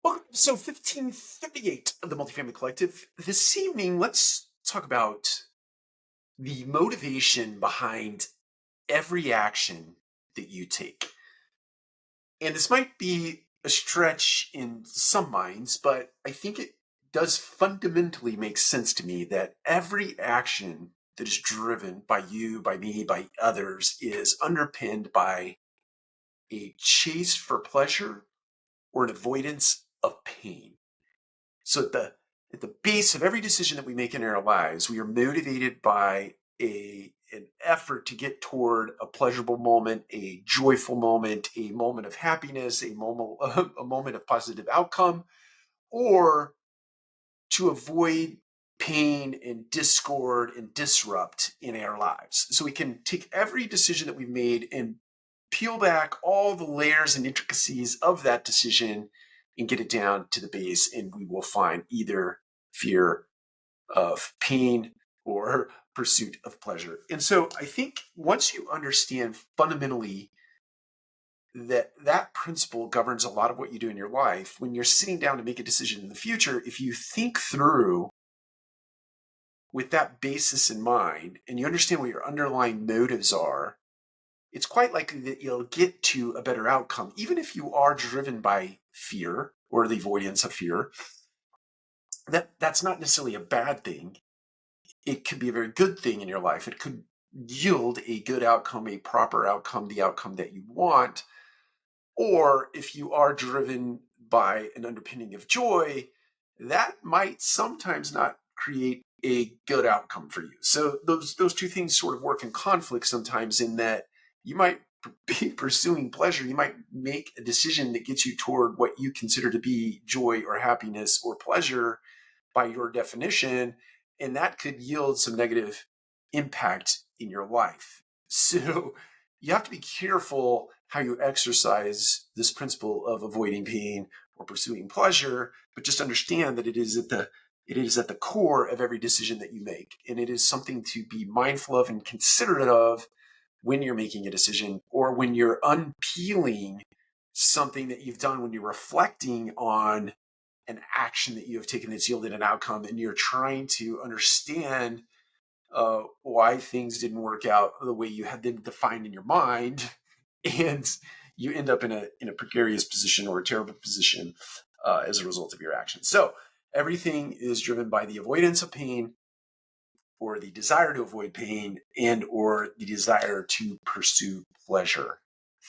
Welcome to episode 1538 of the Multifamily Collective. This evening, let's talk about the motivation behind every action that you take. And this might be a stretch in some minds, but I think it does fundamentally make sense to me that every action that is driven by you, by me, by others is underpinned by a chase for pleasure or an avoidance of pain. So at the base of every decision that we make in our lives, we are motivated by an effort to get toward a pleasurable moment, a joyful moment, a moment of happiness, a moment of positive outcome, or to avoid pain and discord and disrupt in our lives. So we can take every decision that we've made and peel back all the layers and intricacies of that decision and get it down to the base, and we will find either fear of pain or pursuit of pleasure. And so I think once you understand fundamentally that that principle governs a lot of what you do in your life, when you're sitting down to make a decision in the future, if you think through with that basis in mind and you understand what your underlying motives are, it's quite likely that you'll get to a better outcome, even if you are driven by fear or the avoidance of fear. That's not necessarily a bad thing. It could be a very good thing in your life. It could yield a good outcome, a proper outcome, the outcome that you want. Or if you are driven by an underpinning of joy, that might sometimes not create a good outcome for you. So those two things sort of work in conflict sometimes, in that you might be pursuing pleasure. You might make a decision that gets you toward what you consider to be joy or happiness or pleasure by your definition, and that could yield some negative impact in your life. So you have to be careful how you exercise this principle of avoiding pain or pursuing pleasure, but just understand that it is at the core of every decision that you make. And it is something to be mindful of and considerate of when you're making a decision, or when you're unpeeling something that you've done, when you're reflecting on an action that you have taken that's yielded an outcome, and you're trying to understand why things didn't work out the way you had them defined in your mind, and you end up in a precarious position or a terrible position as a result of your actions. So everything is driven by the avoidance of pain, or the desire to avoid pain, and or the desire to pursue pleasure.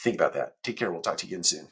Think about that. Take care. We'll talk to you again soon.